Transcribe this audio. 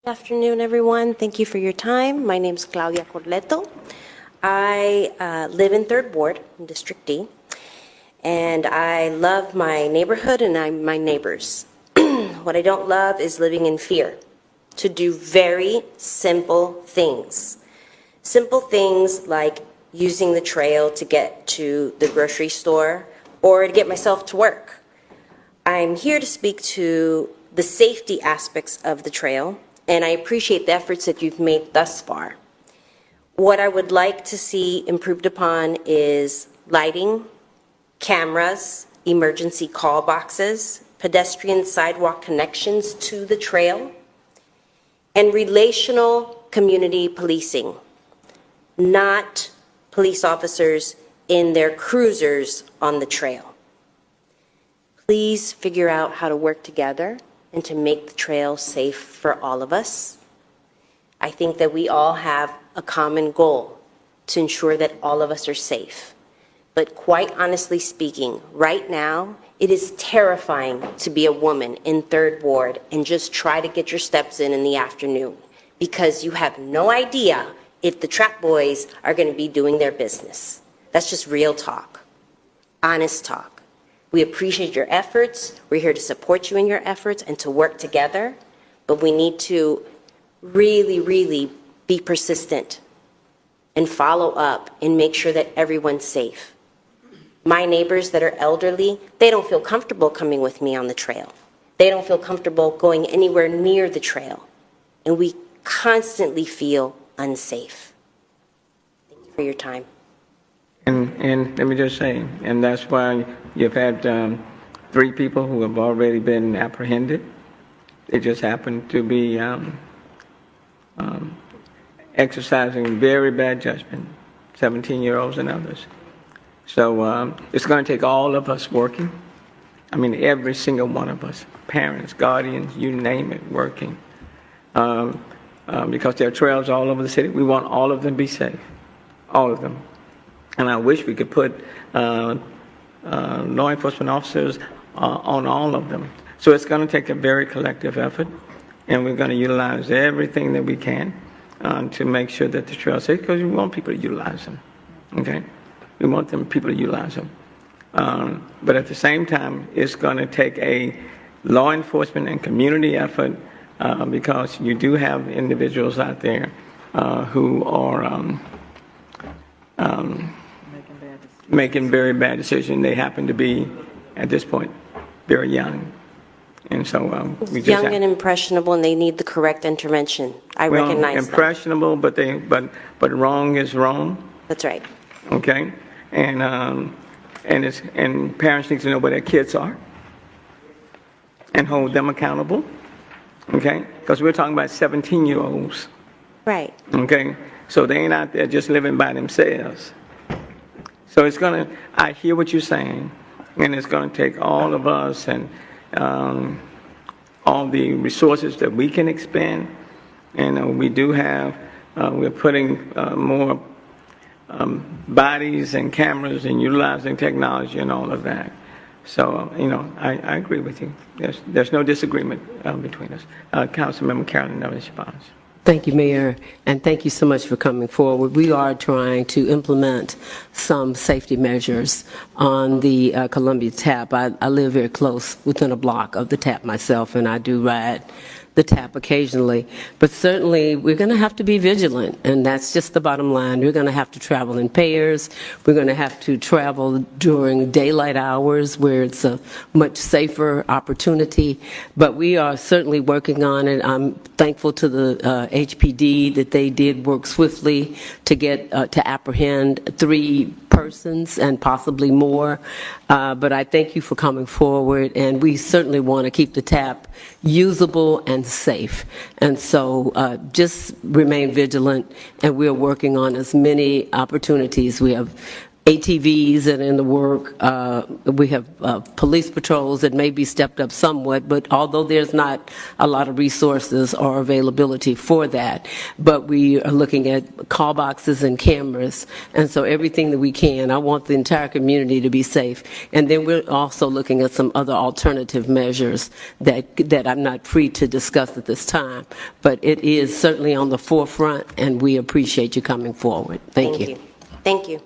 Good afternoon, everyone. Thank you for your time. My name is Claudia Corletto. I live in 3rd Ward, in District D, and I love my neighborhood and my neighbors. What I don't love is living in fear, to do very simple things. Simple things like using the trail to get to the grocery store or to get myself to work. I'm here to speak to the safety aspects of the trail, and I appreciate the efforts that you've made thus far. What I would like to see improved upon is lighting, cameras, emergency call boxes, pedestrian sidewalk connections to the trail, and relational community policing, not police officers in their cruisers on the trail. Please figure out how to work together and to make the trail safe for all of us. I think that we all have a common goal to ensure that all of us are safe. But quite honestly speaking, right now, it is terrifying to be a woman in 3rd Ward and just try to get your steps in the afternoon because you have no idea if the trap boys are going to be doing their business. That's just real talk, honest talk. We appreciate your efforts. We're here to support you in your efforts and to work together, but we need to really, really be persistent and follow up and make sure that everyone's safe. My neighbors that are elderly, they don't feel comfortable coming with me on the trail. They don't feel comfortable going anywhere near the trail, and we constantly feel unsafe. Thank you for your time. And let me just say, and that's why you've had 3 people who have already been apprehended. They just happen to be exercising very bad judgment, 17-year-olds and others. So it's going to take all of us working. I mean, every single one of us, parents, guardians, you name it, working. Because there are trails all over the city. We want all of them to be safe, all of them. And I wish we could put law enforcement officers on all of them. So it's going to take a very collective effort, and we're going to utilize everything that we can to make sure that the trail is safe, because we want people to utilize them, okay? We want people to utilize them. But at the same time, it's going to take a law enforcement and community effort because you do have individuals out there who are making very bad decisions. They happen to be, at this point, very young. And so we just young and impressionable, and they need the correct intervention. I recognize impressionable, that. but wrong is wrong. That's right. Okay, and parents need to know where their kids are and hold them accountable. Okay, because we're talking about 17-year-olds. Right. Okay, so they ain't out there just living by themselves. So it's going to, I hear what you're saying, and it's going to take all of us and all the resources that we can expend. And we do have, we're putting more bodies and cameras and utilizing technology and all of that. So, I agree with you. There's no disagreement between us. Councilmember Carolyn responds. Thank you, Mayor, and thank you so much for coming forward. We are trying to implement some safety measures on the Columbia Tap. I live very close, within a block of the Tap myself, and I do ride the Tap occasionally. But certainly, we're going to have to be vigilant, and that's just the bottom line. We're going to have to travel in pairs. We're going to have to travel during daylight hours where it's a much safer opportunity. But we are certainly working on it. I'm thankful to the HPD that they did work swiftly to get to apprehend 3 persons and possibly more. But I thank you for coming forward, and we certainly want to keep the Tap usable and safe. And so just remain vigilant, and we're working on as many opportunities. We have ATVs that are in the work. We have police patrols that may be stepped up somewhat, but although there's not a lot of resources or availability for that, but we are looking at call boxes and cameras, and so everything that we can. I want the entire community to be safe. And then we're also looking at some other alternative measures that I'm not free to discuss at this time, but it is certainly on the forefront, and we appreciate you coming forward. Thank you. Thank you.